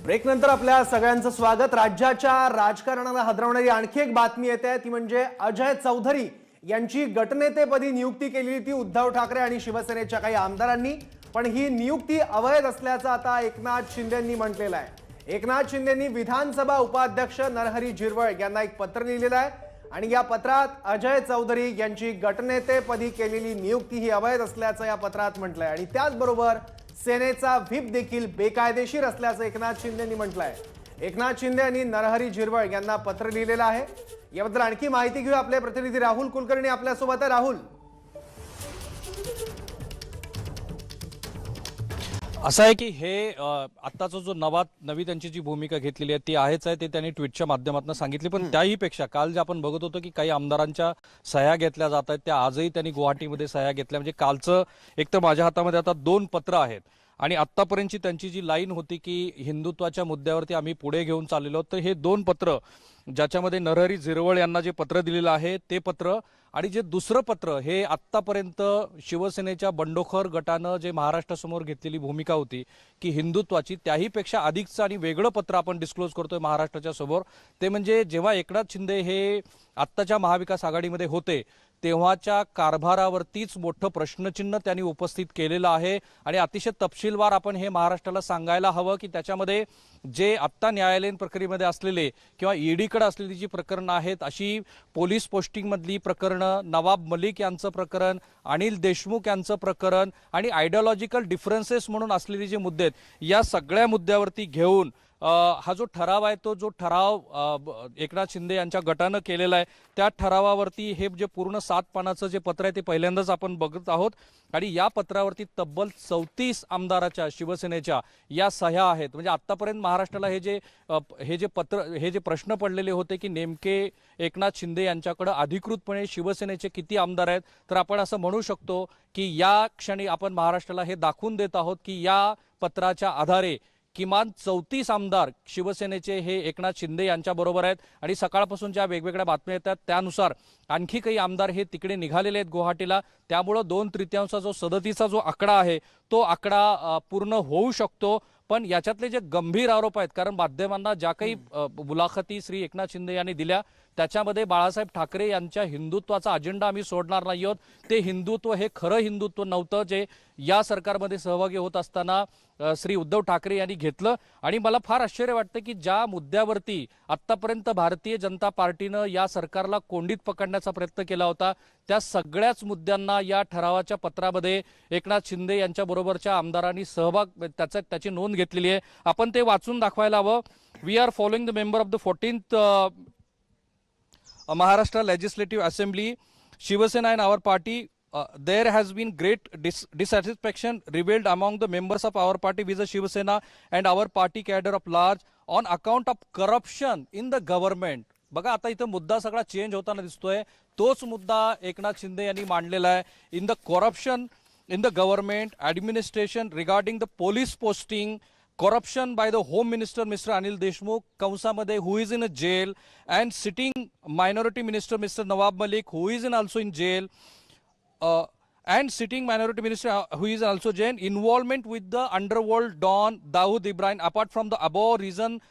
Break नंतर आपल्या सगळ्यांचं स्वागत। राज्याच्या राजकारणाला हादरवणारी आणखी एक बातमी येते ती म्हणजे अजय चौधरी यांची गटनेतेपदी नियुक्ती केली ती उद्धव ठाकरे आणि शिवसेनेच्या काही आमदारांनी, पण ही नियुक्ती अवैध असल्याचं आता एकनाथ शिंदेंनी म्हटलेलं आहे। एकनाथ शिंदेंनी विधानसभा उपाध्यक्ष नरहरी झिरवळ यांना एक पत्र लिहिलेलं आहे आणि या पत्रात अजय चौधरी यांची गटनेतेपदी केलेली नियुक्ती ही अवैध असल्याचं या पत्रात म्हटलंय आणि त्याचबरोबर सेनेचा व्हीप देखील बेकायदेशीर असल्याचं एकनाथ शिंदेंनी म्हटलंय। एकनाथ शिंदे यांनी नरहरी झिरवळ यांना पत्र लिहिलेलं आहे। याबद्दल आणखी माहिती घेऊ, आपले प्रतिनिधी राहुल कुलकर्णी आपल्या सोबत आहे। राहुल, असं आहे की हे आत्ताचा जो नवी त्यांची जी भूमिका घेतलेली आहे ती आहेच आहे, ते त्यांनी ट्विटच्या माध्यमातून सांगितली। पण त्याही पेक्षा काल जे आपण बघत होतो की काही आमदारांच्या सह्या घेतल्या जात आहेत, त्या आजही त्यांनी गुवाहाटीमध्ये सह्या घेतल्या। म्हणजे कालचं एक तर माझ्या हातामध्ये आता 2 पत्र आहेत आणि आत्तापर्यंतची त्यांची जी लाईन होती की हिंदुत्वाच्या मुद्द्यावरती आम्ही पुढे घेऊन चाललेलो, तर हे 2 पत्र ज्याच्यामध्ये नरहरी झिरवळ यांना जे पत्र दिलेलं आहे ते पत्र आणि जे दुसरं पत्र हे आत्तापर्यंत शिवसेनेच्या बंडखोर गटानं जे महाराष्ट्रासमोर घेतलेली भूमिका होती की हिंदुत्वाची, त्याहीपेक्षा अधिकचं आणि वेगळं पत्र आपण डिस्क्लोज करतोय महाराष्ट्राच्या समोर। ते म्हणजे जेव्हा एकनाथ शिंदे हे आत्ताच्या महाविकास आघाडीमध्ये होते तेव्हाच्या कारभारावरतीच मोठं प्रश्नचिन्ह त्यांनी उपस्थित केलेलं आहे आणि अतिशय तपशीलवार आपण हे महाराष्ट्राला सांगायला हवं की त्याच्यामध्ये जे आत्ता न्यायालयीन प्रक्रियेमध्ये असलेले किंवा ईडीकडे असलेली जी प्रकरणं आहेत, अशी पोलीस पोस्टिंगमधली प्रकरणं, नवाब मलिक यांचं प्रकरण, अनिल देशमुख यांचं प्रकरण आणि आयडिओलॉजिकल डिफरन्सेस म्हणून असलेले जे मुद्दे आहेत, या सगळ्या मुद्द्यावरती घेऊन हा जो ठराव आहे तो जो ठराव एकनाथ शिंदे यांच्या गटानं केलेला आहे त्या ठरावावरती हे जे पूर्ण 7 पानाचं जे पत्र आहे ते पहिल्यांदाच आपण बघत आहोत आणि या पत्रावरती तब्बल 34 आमदाराच्या शिवसेनेच्या या सह्या आहेत। म्हणजे आतापर्यंत महाराष्ट्राला हे जे प्रश्न पडलेले होते की नेमके एकनाथ शिंदे यांच्याकडे अधिकृतपणे शिवसेनेचे किती आमदार आहेत, तर आपण असं म्हणू शकतो की या क्षणी आपण महाराष्ट्राला हे दाखवून देत आहोत की या पत्राच्या आधारे किमान 34 आमदार शिवसेनेचे हे एकनाथ शिंदे यांच्या बरोबर आहेत आणि सकाळपासून ज्या वेगवेगळ्या बातम्या येतात त्यानुसार आणखी काही आमदार हे तिकडे निघालेले आहेत गुवाहाटीला। त्यामुळे 2/3 जो 37चा जो आकडा आहे तो आकडा पूर्ण होऊ शकतो। पण याच्यातले जे गंभीर आरोप आहेत, कारण माध्यमांना ज्या काही मुलाखती श्री एकनाथ शिंदे यांनी दिल्या त्याच्यामध्ये बाळासाहेब ठाकरे यांच्या हिंदुत्वाचा अजेंडा आम्ही सोडणार नाही आहोत, ते हिंदुत्व हे खरं हिंदुत्व नव्हतं जे या सरकारमध्ये सहभागी होत असताना श्री उद्धव ठाकरे यांनी घेतलं। आणि मला फार आश्चर्य वाटतं की ज्या मुद्द्यावरती आत्तापर्यंत भारतीय जनता पार्टीनं या सरकारला कोंडीत पकडण्याचा प्रयत्न केला होता त्या सगळ्याच मुद्द्यांना या ठरावाच्या पत्रामध्ये एकनाथ शिंदे यांच्या बरोबरच्या आमदारांनी सहभाग त्याची नोंद घेतलेली आहे। आपण ते वाचून दाखवायला हवं। We are following the member of the 14th Maharashtra Legislative Assembly, Shivasena and our party, there has been great dissatisfaction revealed among the members of our party with the Shivasena and our party cadre of large on account of corruption in the government. बघा आता इथं मुद्दा सगळा change होताना दिसतोय, तोच मुद्दा एकनाथ शिंदे यांनी मांडलेला आहे। In the corruption in the government administration regarding the police posting, corruption by the Home Minister Mr. Anil Deshmukh कंसामध्ये who is in a jail, and sitting minority minister Mr. Nawab Malik who is also in jail, and sitting minority minister who is also jail, involvement with the underworld don Dawood Ibrahim. Apart from the above reason,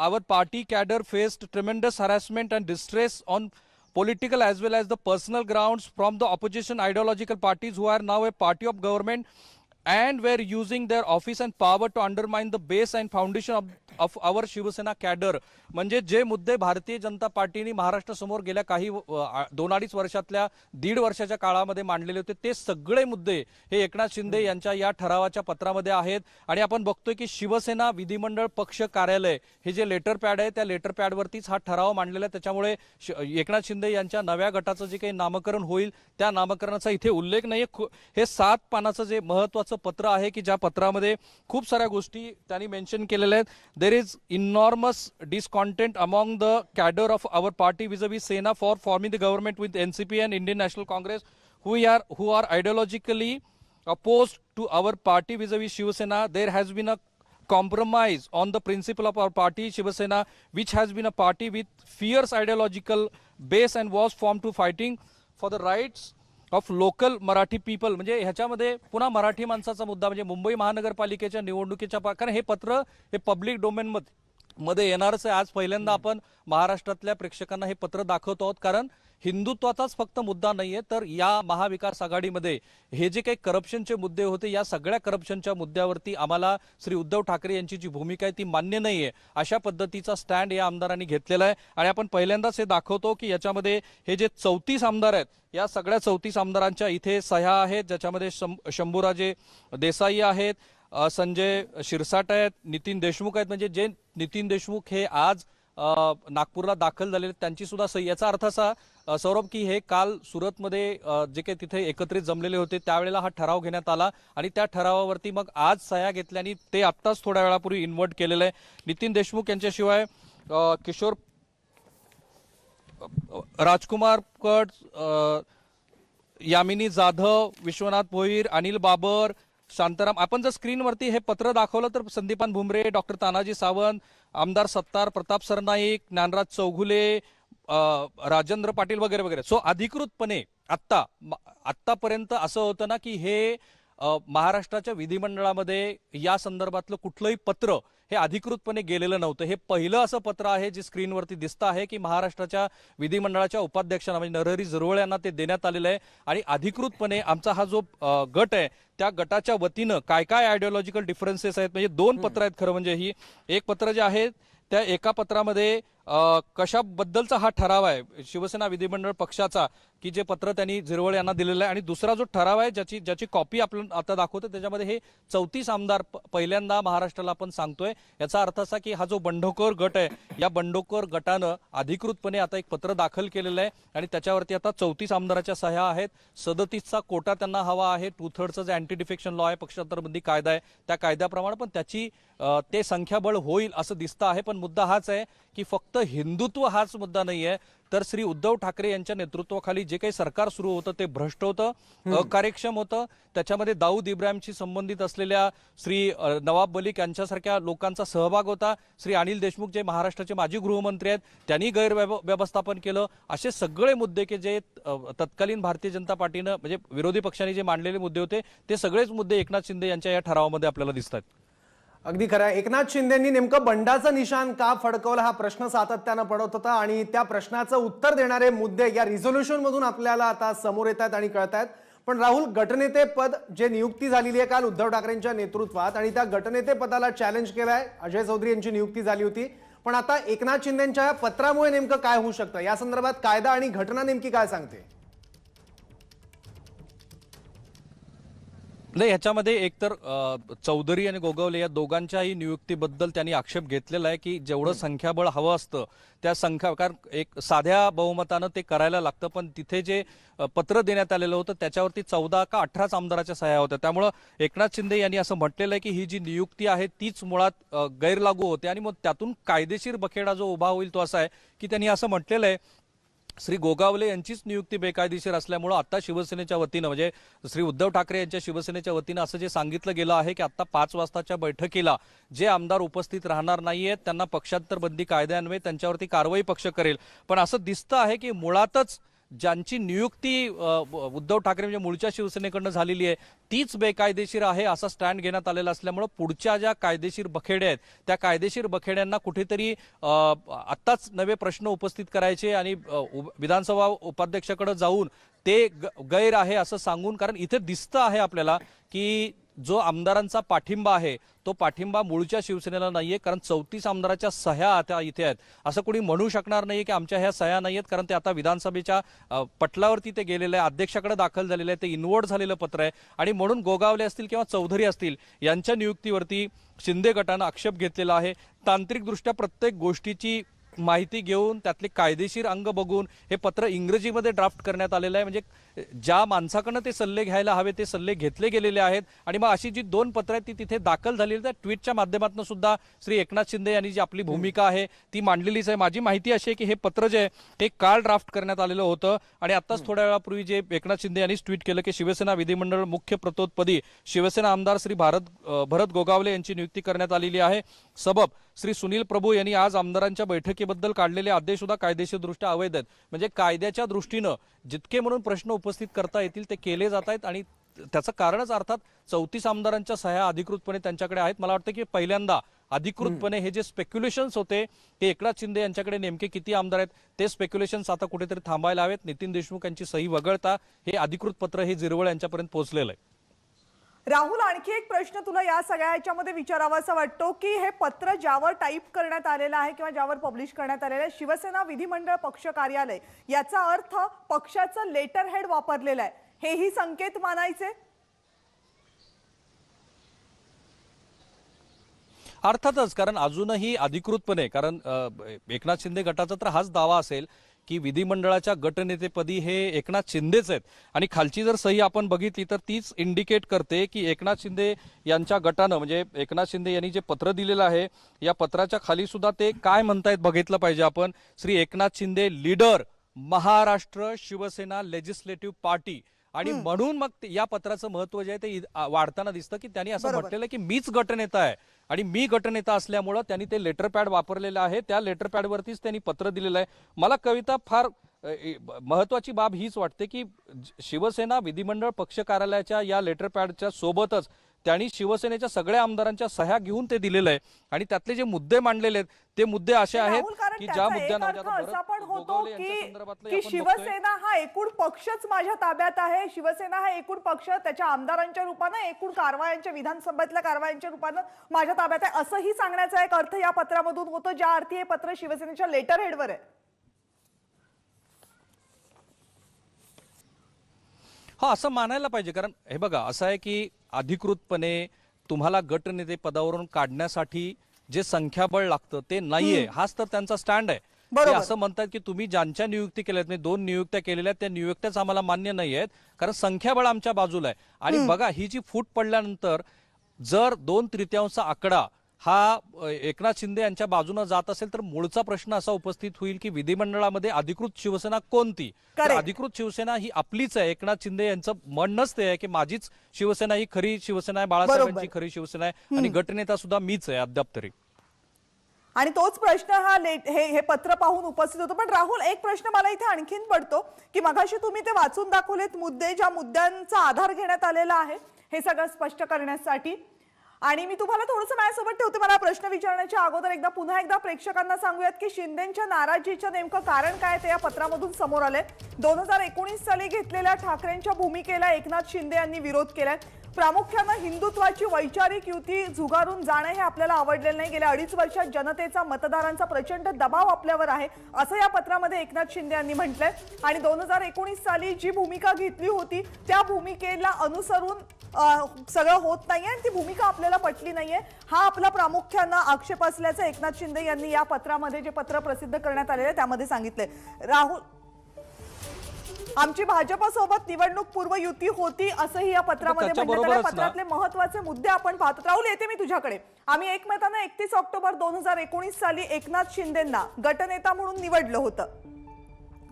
our party cadre faced tremendous harassment and distress on political as well as the personal grounds from the opposition ideological parties who are now a party of government and were using their office and power to undermine the base and foundation of our Shiv Sena cadre. म्हणजे जे मुद्दे भारतीय जनता पार्टीने महाराष्ट्रासमोर गेल्या काही 2-2.5 वर्षातल्या 1.5 वर्षाच्या काळामध्ये मांडलेले होते ते सगळे मुद्दे हे एकनाथ शिंदे यांच्या या ठरावाच्या पत्रामध्ये आहेत। आणि आपण बघतोय की शिवसेना विधिमंडळ पक्ष कार्यालय हे जे लेटर पॅड आहे त्या लेटर पॅडवरतीच हा ठराव मांडलेला आहे। त्याच्यामुळे एकनाथ शिंदे यांच्या नव्या गटाचं जे काही नामकरण होईल त्या नामकरणाचा इथे उल्लेख नाही। हे 7 पानाचं जे महत्त्वाचं पत्र आहे की ज्या पत्रामध्ये खूप साऱ्या गोष्टी त्यांनी मेन्शन केलेल्या आहेत। There is enormous discontent among the cadre of our party vis-a-vis Sena for forming the government with NCP and Indian National Congress, who are ideologically opposed to our party vis-a-vis Shiv Sena. There has been a compromise on the principle of our party Shiv Sena, which has been a party with fierce ideological base and was formed to fighting for the rights of local Marathi people, म्हणजे ह्याच्यामध्ये पुन्हा मराठी माणसाचा मुद्दा, म्हणजे मुंबई महानगरपालिकेच्या निवडणुकीच्या कारण हे पत्र हे पब्लिक डोमेन मध्ये येणारच आहे. आज पहिल्यांदा आपण महाराष्ट्रातल्या प्रेक्षकांना हे पत्र दाखवतो आहोत, कारण हिंदुत्वाचाच फक्त मुद्दा नाहीये, तर या महाविकास आघाडीमध्ये हे जे काही करप्शनचे मुद्दे होते, या सगळ्या करप्शनच्या मुद्द्यावरती आम्हाला श्री उद्धव ठाकरे यांची जी भूमिका आहे ती मान्य नाहीये, अशा पद्धतीचा स्टँड या आमदारांनी घेतलेला आहे. आणि आपण पहिल्यांदाच हे दाखवतो की याच्यामध्ये हे जे 34 आमदार आहेत, या सगळ्या 34 आमदारांच्या इथे सह्या आहेत, ज्याच्यामध्ये शंभूराजे देसाई आहेत, संजय शिरसाट आहेत, नितीन देशमुख आहेत. म्हणजे जे नितीन देशमुख हे आज नागपूरला दाखल झालेले, त्यांची सुद्धा सही. याचा अर्थ असा सौरभ की हे काल सुरतमध्ये जे काही तिथे एकत्रित जमलेले होते त्यावेळेला हा ठराव घेण्यात आला आणि त्या ठरावावरती मग आज सह्या घेतल्याने ते आत्ताच थोड्या वेळापूर्वी इन्व्हर्ट केलेलं आहे. नितीन देशमुख यांच्याशिवाय किशोर राजकुमार कट, यामिनी जाधव, विश्वनाथ भोईर, अनिल बाबर, शांताराम. आपण जर स्क्रीनवरती हे पत्र दाखवलं तर संदीपान भुमरे, डॉक्टर तानाजी सावंत, आमदार सत्तार, प्रताप सरनाईक, ज्ञानराज चौघुले, राजेंद्र पाटील वगैरे वगैरे. सो अधिकृतपणे आत्तापर्यंत असं होतं ना की हे महाराष्ट्राच्या विधिमंडळामध्ये या संदर्भातलं कुठलंही पत्र हे अधिकृतपणे गेलेलं नव्हतं. हे पहिलं असं पत्र आहे जे स्क्रीनवरती दिसतं आहे की महाराष्ट्राच्या विधिमंडळाच्या उपाध्यक्षांना म्हणजे नरहरी झिरवळ यांना ते देण्यात आलेलं आहे. आणि अधिकृतपणे आमचा हा जो गट आहे त्या गटाच्या वतीनं काय काय आयडिओलॉजिकल डिफरन्सेस आहेत, म्हणजे 2 पत्र आहेत खरं म्हणजे. ही एक पत्र जे आहे त्या एका पत्रामध्ये कशाबद्दलचा हा ठराव आहे शिवसेना विधिमंडळ पक्षाचा, की जे पत्र त्यांनी झिरवळ यांना दिलेलं आहे. आणि दुसरा जो ठराव आहे ज्याची कॉपी आपण आता दाखवतो त्याच्यामध्ये हे 34 आमदार पहिल्यांदा महाराष्ट्राला आपण सांगतोय. याचा अर्थ असा की हा जो बंडखोर गट आहे या बंडखोर गटानं अधिकृतपणे आता एक पत्र दाखल केलेलं आहे आणि त्याच्यावरती आता 34 आमदाराच्या सह्या आहेत. 37चा कोटा त्यांना हवा आहे. 2/3चं जे अँटी डिफेक्शन लॉ आहे, पक्षांतर बंदी कायदा आहे, त्या कायद्याप्रमाणे पण त्याची ते संख्याबळ होईल असं दिसतं आहे. पण मुद्दा हाच आहे की फक्त हिंदुत्व हाच मुद्दा नाहीये, तर श्री उद्धव ठाकरे यांच्या नेतृत्वाखाली जे काही सरकार सुरू होतं ते भ्रष्ट होतं, अकार्यक्षम होतं. त्याच्यामध्ये दाऊद इब्राहिमशी संबंधित असलेल्या श्री नवाब मलिक यांच्यासारख्या लोकांचा सहभाग होता. श्री अनिल देशमुख जे महाराष्ट्राचे माजी गृहमंत्री आहेत त्यांनी गैरव्यवस्थापन केलं. असे सगळे मुद्दे की जे तत्कालीन भारतीय जनता पार्टीनं म्हणजे विरोधी पक्षांनी जे मांडलेले मुद्दे होते ते सगळेच मुद्दे एकनाथ शिंदे यांच्या या ठरावामध्ये आपल्याला दिसतात. अगदी खरं आहे. एकनाथ शिंदेंनी नेमकं बंडाचं निशाण का फडकवलं हा प्रश्न सातत्यानं पडत होता आणि त्या प्रश्नाचं उत्तर देणारे मुद्दे या रिझोल्युशन मधून आपल्याला आता समोर येत आहेत आणि कळत आहेत. पण राहुल, गटनेते पद जे नियुक्ती झालेली आहे काल उद्धव ठाकरेंच्या नेतृत्वात आणि त्या गटनेते पदाला चॅलेंज केलाय, अजय चौधरी यांची नियुक्ती झाली होती. पण आता एकनाथ शिंदेंच्या पत्रामुळे नेमकं काय होऊ शकतं या संदर्भात कायदा आणि घटना नेमकी काय सांगते? नाही, ह्याच्यामध्ये एकतर चौधरी आणि गोगावले या दोघांच्याही नियुक्तीबद्दल त्यांनी आक्षेप घेतलेला आहे की जेवढं संख्याबळ हवं असतं त्या कारण एक साध्या बहुमतानं ते करायला लागतं. पण तिथे जे पत्र देण्यात आलेलं होतं त्याच्यावरती 14 का 18 आमदाराच्या सह्या होत्या. त्यामुळं एकनाथ शिंदे यांनी असं म्हटलेलं आहे की ही जी नियुक्ती आहे तीच मुळात गैरलागू होते आणि मग त्यातून कायदेशीर बखेडा जो उभा होईल तो असा आहे की त्यांनी असं म्हटलेलं आहे श्री गोगावले यांचीच नियुक्ती बेकायदेशीर असल्यामुळे आता शिवसेनेच्या वतीनं म्हणजे श्री उद्धव ठाकरे यांच्या शिवसेनेच्या वतीनं असं जे सांगितलं गेलं आहे की आता 5 वाजताच्या बैठकीला जे आमदार उपस्थित राहणार नाहीयेत त्यांना पक्षांतर बंदी कायद्यान्वये त्यांच्यावरती कारवाई पक्ष करेल. पण असं दिसतं आहे की मुळातच ज्यांची नियुक्ती उद्धव ठाकरे म्हणजे मूळच्या शिवसेनेकडनं झालेली आहे तीच बेकायदेशीर आहे असा स्टँड घेण्यात आलेला असल्यामुळे पुढच्या ज्या कायदेशीर बखेड्या आहेत त्या कायदेशीर बखेड्यांना कुठेतरी आत्ताच नवे प्रश्न उपस्थित करायचे आणि विधानसभा उपाध्यक्षाकडे जाऊन ते गैर आहे असं सांगून, कारण इथे दिसतं आहे आपल्याला की जो आमदारांचा पाठिंबा आहे तो पाठिंबा मूळच्या शिवसेनेला नाहीये, कारण 34 आमदाराच्या सह्या आता इथे आहेत. असं कोणी म्हणू शकणार नाही की आमच्या ह्या सह्या नाहीयेत, कारण ते आता विधानसभेच्या पटलावरती ते गेलेलं आहे, अध्यक्षाकडे दाखल झालेलं आहे, ते इन्व्हर्ट झालेलं पत्र आहे. आणि म्हणून गोगावले असतील किंवा चौधरी असतील यांच्या नियुक्तीवरती शिंदे गटानं आक्षेप घेतलेला आहे. तांत्रिकदृष्ट्या प्रत्येक गोष्टीची माहिती घेऊन त्यातले कायदेशीर अंग बघून हे पत्र इंग्रजीमध्ये ड्राफ्ट करण्यात आलेलं आहे. म्हणजे ज्या माणसाकडनं ते सल्ले घ्यायला हवे ते सल्ले घेतले गेलेले आहेत. आणि मग अशी जी 2 पत्र आहेत ती तिथे दाखल झालेली आहेत. ट्विटच्या माध्यमातून सुद्धा श्री एकनाथ शिंदे यांनी जी आपली भूमिका आहे ती मांडलेलीच आहे. माझी माहिती अशी आहे की हे पत्र जे आहे ते काल ड्राफ्ट करण्यात आलेलं होतं आणि आताच थोड्या वेळापूर्वी जे एकनाथ शिंदे यांनी ट्विट केलं की शिवसेना विधिमंडळ मुख्य प्रतोदपदी शिवसेना आमदार श्री भरत गोगावले यांची नियुक्ती करण्यात आलेली आहे. सबब श्री सुनील प्रभू यांनी आज आमदारांच्या बैठकीबद्दल काढलेले आदेश सुद्धा कायदेशीरदृष्ट्या अवैध आहेत. म्हणजे कायद्याच्या दृष्टीनं जितके म्हणून प्रश्न उपस्थित करता येतील ते केले जात आहेत आणि त्याचं कारणच अर्थात 34 आमदारांच्या सह्या अधिकृतपणे त्यांच्याकडे आहेत. मला वाटतं की पहिल्यांदा अधिकृतपणे हे जे स्पेक्युलेशन्स होते ते एकनाथ शिंदे यांच्याकडे नेमके किती आमदार आहेत ते स्पेक्युलेशन्स आता कुठेतरी थांबायला हवेत. नितीन देशमुख यांची सही वगळता हे अधिकृत पत्र हे जिरवळ यांच्यापर्यंत पोहोचलेलं आहे. राहुल, आणखी एक प्रश्न तुला या सगळ्या ह्याच्यामध्ये विचारावासा वाटतो की हे पत्र ज्यावर टाईप करण्यात आलेलं आहे किंवा ज्यावर पब्लिश करण्यात आलेलं आहे शिवसेना विधिमंडळ पक्ष कार्यालय, याचा अर्थ पक्षाचं लेटर हेड वापरलेलं आहे, हेही संकेत मानायचे? अर्थातच, कारण अजूनही अधिकृतपणे, कारण एकनाथ शिंदे गटाचा तर हाच दावा असेल की विधिमंडळाच्या गटनेतेपदी हे एकनाथ शिंदेच आहेत आणि खालची जर सही आपण बघितली तर तीच इंडिकेट करते की एकनाथ शिंदे यांच्या गटानं, म्हणजे एकनाथ शिंदे यांनी जे पत्र दिलेलं आहे या पत्राच्या खाली सुद्धा ते काय म्हणतायत बघितलं पाहिजे आपण. Shri Eknath Shinde leader Maharashtra Shiv Sena legislative party. आणि म्हणून मग या पत्राचं महत्व जे आहे ते वाढताना दिसतं की त्यांनी असं म्हटलेलं की मीच गटनेता आहे आणि मी गटनेता असल्यामुळं त्यांनी ते लेटर पॅड वापरलेलं आहे. त्या लेटर पॅडवरतीच त्यांनी पत्र दिलेलं आहे. मला कविता फार महत्वाची बाब हीच वाटते की शिवसेना विधिमंडळ पक्ष कार्यालयाच्या या लेटर पॅडच्या सोबतच त्यांनी शिवसेनेच्या सगळ्या आमदारांच्या सह्या घेऊन ते दिलेलं आहे आणि त्यातले जे मुद्दे मांडलेले आहेत ते मुद्दे असे आहेत की ज्या मुद्द्यांवर की शिवसेना हा एकूण पक्षच माझ्या ताब्यात आहे, शिवसेना हा एकूण पक्ष त्याच्या आमदारांच्या रूपानं एकूण कारवायांच्या विधानसभेतल्या कारवायांच्या रूपानं माझ्या ताब्यात आहे, असंही सांगण्याचा एक अर्थ या पत्रामधून होतो, ज्या अर्थी हे पत्र शिवसेनेच्या लेटर हेडवर आहे. हा, असं मानायला पाहिजे. कारण हे बघा, असं आहे की अधिकृतपणे तुम्हाला गटनेते पदावरून काढण्यासाठी जे संख्याबळ लागतं ते नाहीये, हाच तर त्यांचा स्टँड आहे. ते असं म्हणतात की तुम्ही ज्यांच्या नियुक्ती केल्यात, म्हणजे 2 नियुक्त्या केलेल्या आहेत त्या नियुक्त्याच आम्हाला मान्य नाही आहेत कारण संख्याबळ आमच्या बाजूला आहे. आणि बघा, ही जी फूट पडल्यानंतर जर 2/3 आकडा हा एकनाथ शिंदे यांच्या बाजूने जात असेल तर मूळचा प्रश्न असा उपस्थित होईल की विधिमंडळामध्ये अधिकृत शिवसेना कोणती? तर अधिकृत शिवसेना ही आपलीच आहे. एकनाथ शिंदे यांचं म्हणणंच ते आहे की माझीच शिवसेना ही खरी शिवसेना आहे, बाळासाहेबांची खरी शिवसेना आहे आणि गटनेता सुद्धा मीच आहे अद्याप तरी. आणि तोच प्रश्न हा हे पत्र पाहून उपस्थित होतो. पण राहुल, एक प्रश्न मला इथे आणखीन पडतो की मगाशी तुम्ही ते वाचून दाखवलेत मुद्दे, ज्या मुद्द्यांचा आधार घेण्यात आलेला आहे हे सगळं स्पष्ट करण्यासाठी, आणि मी तुम्हाला थोडंसं माझ्यासोबत ठेवते. मला प्रश्न विचारण्याच्या अगोदर पुन्हा एकदा प्रेक्षकांना सांगूयात की शिंदेच्या नाराजीचं नेमकं कारण काय ते या पत्रामधून समोर आलंय. 2019 साली घेतलेल्या ठाकरेंच्या भूमिकेला एकनाथ शिंदे यांनी विरोध केलाय. प्रामुख्यानं हिंदुत्वाची वैचारिक युती झुगारून जाणं हे आपल्याला आवडलेलं नाही. गेल्या 2.5 वर्षात जनतेचा, मतदारांचा प्रचंड दबाव आपल्यावर आहे असं या पत्रामध्ये एकनाथ शिंदे यांनी म्हटलंय. आणि 2019 साली जी भूमिका घेतली होती त्या भूमिकेला अनुसरून सगळं होत नाहीये आणि ती भूमिका आपल्याला पटली नाहीये, हा आपला प्रामुख्यानं आक्षेप असल्याचं एकनाथ शिंदे यांनी या पत्रामध्ये, जे पत्र प्रसिद्ध करण्यात आलेलं आहे त्यामध्ये सांगितलंय. राहुल, आमची भाजपसोबत निवडणूक पूर्व युती होती असंही या पत्रामध्ये म्हणण्यात आलं. पत्रातले महत्वाचे मुद्दे आपण पाहतो. राहुल, येते मी तुझ्याकडे. आम्ही एकमतानं 31 ऑक्टोबर 2019 साली एकनाथ शिंदेंना गटनेता म्हणून निवडलं होतं.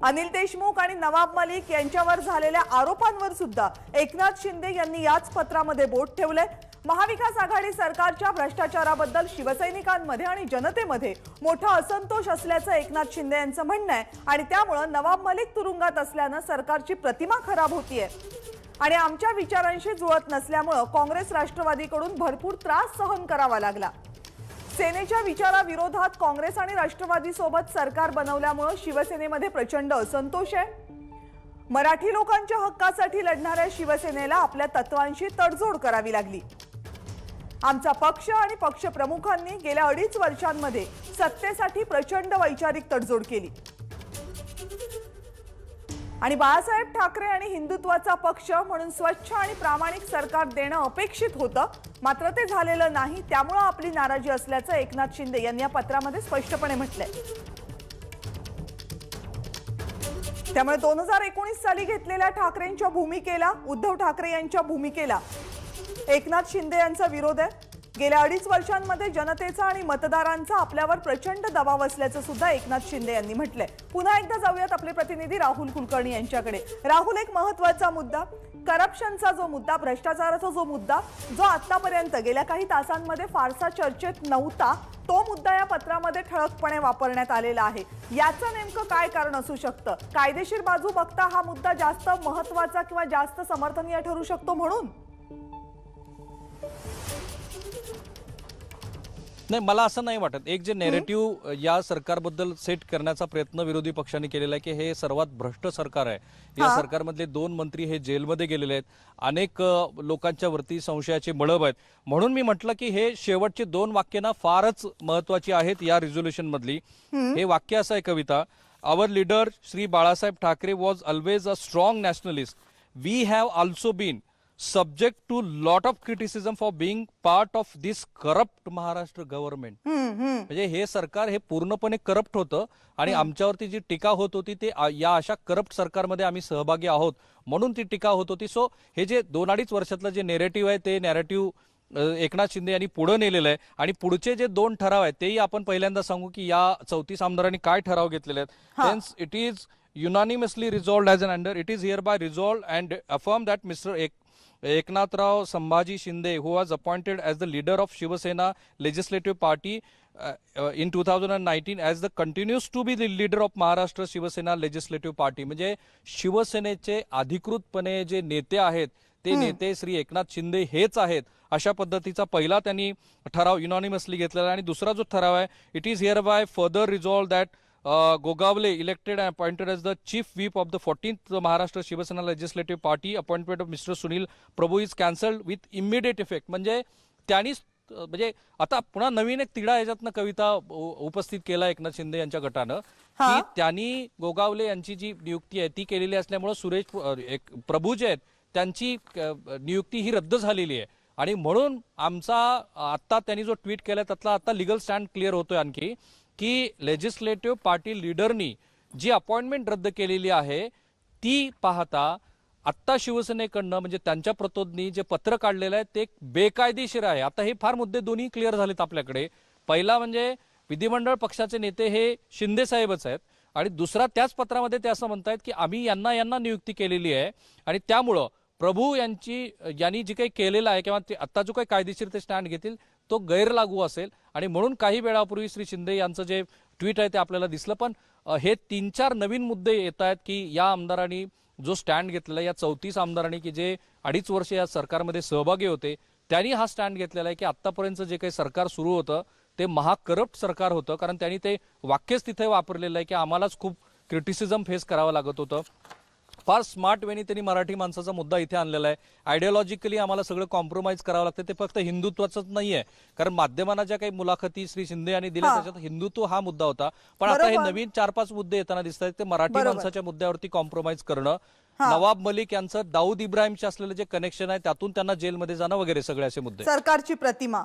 अनिल देशमुख आणि नवाब मलिक यांच्यावर झालेल्या आरोपांवर सुद्धा एकनाथ शिंदे यांनी याच पत्रामध्ये बोट ठेवलंय. महाविकास आघाडी सरकारच्या भ्रष्टाचाराबद्दल शिवसैनिकांमध्ये आणि जनतेमध्ये मोठा असंतोष असल्याचं एकनाथ शिंदे यांचं म्हणणं आहे आणि त्यामुळे नवाब मलिक तुरुंगात असल्यानं सरकारची प्रतिमा खराब होतीये आणि आमच्या विचारांशी जुळत नसल्यामुळे काँग्रेस राष्ट्रवादीकडून भरपूर त्रास सहन करावा लागला. सेनेच्या विचाराविरोधात काँग्रेस आणि राष्ट्रवादी सोबत सरकार बनवल्यामुळे शिवसेनेमध्ये प्रचंड असंतोष आहे. मराठी लोकांच्या हक्कासाठी लढणाऱ्या शिवसेनेला आपल्या तत्वांशी तडजोड करावी लागली. आमचा पक्ष आणि पक्ष प्रमुखांनी गेल्या 2.5 वर्षांमध्ये सत्तेसाठी प्रचंड वैचारिक तडजोड केली आणि बाळासाहेब ठाकरे आणि हिंदुत्वाचा पक्ष म्हणून स्वच्छ आणि प्रामाणिक सरकार देणं अपेक्षित होतं, मात्र ते झालेलं नाही. त्यामुळे आपली नाराजी असल्याचं एकनाथ शिंदे यांनी या पत्रामध्ये स्पष्टपणे म्हटलंय. त्यामुळे 2019 साली घेतलेल्या ठाकरेंच्या भूमिकेला, उद्धव ठाकरे यांच्या भूमिकेला एकनाथ शिंदे यांचा विरोध आहे. गेल्या 2.5 वर्षांमध्ये जनतेचा आणि मतदारांचा आपल्यावर प्रचंड दबाव असल्याचं सुद्धा एकनाथ शिंदे यांनी म्हटलंय. पुन्हा एकदा जाऊयात आपले प्रतिनिधी राहुल कुलकर्णी यांच्याकडे. राहुल, एक महत्त्वाचा मुद्दा, करप्शनचा जो मुद्दा, भ्रष्टाचाराचा जो मुद्दा, जो आतापर्यंत गेल्या काही तासांमध्ये फारसा चर्चेत नव्हता, तो मुद्दा या पत्रामध्ये ठळकपणे वापरण्यात आलेला आहे. याचं नेमकं काय कारण असू शकतं? कायदेशीर बाजू बघता हा मुद्दा जास्त महत्त्वाचा किंवा जास्त समर्थनीय ठरू शकतो म्हणून? नाही, मला असं नाही वाटत. एक जे नेरेटिव्ह या सरकारबद्दल सेट करण्याचा प्रयत्न विरोधी पक्षांनी केलेला आहे की हे सर्वात भ्रष्ट सरकार आहे, या सरकारमधले 2 मंत्री हे जेलमध्ये गेलेले आहेत, अनेक लोकांच्या वरती संशयाचे मळब आहेत. म्हणून मी म्हटलं की हे शेवटचे 2 वाक्य ना फारच महत्वाची आहेत या रिझोल्युशन मधली. हे वाक्य असं आहे, Kavita, our leader Shri Balasaheb Thackeray was always a strong nationalist. We have also been subject to lot of criticism for being part of this corrupt Maharashtra government. म्हणजे हे सरकार हे पूर्णपणे करप्ट होतं आणि आमच्यावरती जी टीका होत होती ते या अशा करप्ट सरकारमध्ये आम्ही सहभागी आहोत म्हणून ती टीका होत होती. सो हे जे 2-2.5 वर्षातलं जे नेरेटिव्ह आहे ते नेरेटिव्ह एकनाथ शिंदे यांनी पुढे नेलेलं आहे. आणि पुढचे जे 2 ठराव आहेत तेही आपण पहिल्यांदा सांगू की या 34 आमदारांनी काय ठराव घेतलेले आहेत. Hence it is unanimously resolved as an under, it is hereby resolved and affirmed that Mr. Eknath-Rao Sambhaji Shinde, who was appointed as the leader of Shiva Sena Legislative Party in 2019 as the continues to be the leader of Maharashtra Shiva Sena Legislative Party. म्हणजे शिवसेनेचे अधिकृतपणे जे नेते आहेत ते नेते श्री एकनाथ शिंदे हेच आहेत, अशा पद्धतीचा पहिला त्यांनी ठराव युनॉनिमसली घेतलेला. आणि दुसरा जो ठराव आहे, it is hereby further resolved that Gogavle elected and appointed as the chief whip of the 14th Maharashtra Shiva Sena Legislative Party. Appointment of Mr. Sunil Prabhu is cancelled with immediate effect. म्हणजे त्यांनी म्हणजे आता पुन्हा नवीन एक तिढा याच्यातनं कविता उपस्थित केला एकनाथ शिंदे यांच्या गटानं की त्यांनी गोगावले यांची जी नियुक्ती आहे ती केलेली असल्यामुळे सुरेश प्रभू जे आहेत त्यांची नियुक्ती ही रद्द झालेली आहे. आणि म्हणून आमचा आता त्यांनी जो ट्विट केलाय त्यातला आता लिगल स्टँड क्लिअर होतोय आणखी की लेजिस्लेटिव्ह पार्टी लीडरनी जी अपॉइंटमेंट रद्द केलेली आहे ती पाहता आत्ता शिवसेनेकडनं म्हणजे त्यांच्या प्रतोदनी जे पत्र काढलेलं आहे ते बेकायदेशीर आहे. आता हे फार मुद्दे दोन्ही क्लिअर झालेत आपल्याकडे. पहिला म्हणजे विधिमंडळ पक्षाचे नेते हे शिंदे साहेबच आहेत आणि दुसरा त्याच पत्रामध्ये ते असं म्हणतायत की आम्ही यांना नियुक्ती केलेली आहे आणि त्यामुळं प्रभू यांनी जी काही केलेलं आहे किंवा आता जो काही कायदेशीर ते स्टँड घेतील तो गैरलागू असेल. आणि म्हणून काही वेळापूर्वी श्री शिंदे यांचं जे ट्विट आहे ते आपल्याला दिसलं. पण हे 3-4 नवीन मुद्दे येत आहेत की या आमदारांनी जो स्टँड घेतलेला आहे, या 34 आमदारांनी की जे 2.5 वर्ष या सरकारमध्ये सहभागी होते त्यांनी हा स्टँड घेतलेला आहे की आतापर्यंत जे काही सरकार सुरू होतं ते महाकरप्ट सरकार होतं. कारण त्यांनी ते वाक्यच तिथे वापरलेलं आहे की आम्हालाच खूप क्रिटिसिझम फेस करावं लागत होतं. फार स्मार्ट वेनी त्यांनी मराठी माणसाचा मुद्दा इथे आणलेला आहे. आयडिओलॉजिकली आम्हाला सगळं कॉम्प्रोमाइज करावं लागतं. ते फक्त हिंदुत्वाचंच नाहीये, कारण माध्यमांना ज्या काही मुलाखती श्री शिंदे यांनी दिल्या त्याच्यात हिंदुत्व हा मुद्दा होता. पण आता हे नवीन 4-5 मुद्दे येताना दिसत आहेत ते मराठी माणसाच्या मुद्द्यावरती कॉम्प्रोमाइज करणं, नवाब मलिक यांचं दाऊद इब्राहिमशी असलेलं जे कनेक्शन आहे त्यातून त्यांना जेलमध्ये जाणं वगैरे सगळे असे मुद्दे. सरकारची प्रतिमा,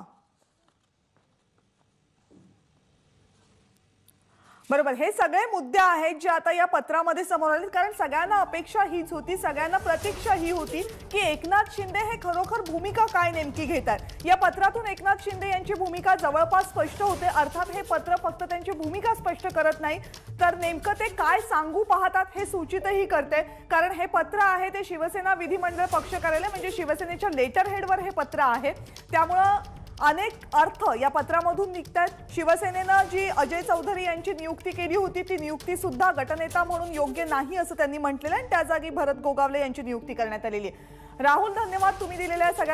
बरोबर, हे सगळे मुद्दे आहेत जे आता या पत्रामध्ये समोर आले. कारण सगळ्यांना अपेक्षा हीच होती, सगळ्यांना प्रतीक्षा ही होती की एकनाथ शिंदे हे खरोखर भूमिका काय नेमकी घेतात. या पत्रातून एकनाथ शिंदे यांची भूमिका जवळपास स्पष्ट होते. अर्थात हे पत्र फक्त त्यांची भूमिका स्पष्ट करत नाही तर नेमकं ते काय सांगू पाहतात हे सूचितही करते. कारण हे पत्र आहे ते शिवसेना विधिमंडळ पक्ष कार्यालय म्हणजे शिवसेनेच्या लेटर हेडवर हे पत्र आहे. त्यामुळं अनेक अर्थ या पत्रामधून निघतात. शिवसेनेनं जी अजय चौधरी यांची नियुक्ती केली होती ती नियुक्ती सुद्धा गटनेता म्हणून योग्य नाही असं त्यांनी म्हटलेलं आहे आणि त्या जागी भरत गोगावले यांची नियुक्ती करण्यात आलेली आहे. राहुल, धन्यवाद तुम्ही दिलेल्या सगळ्या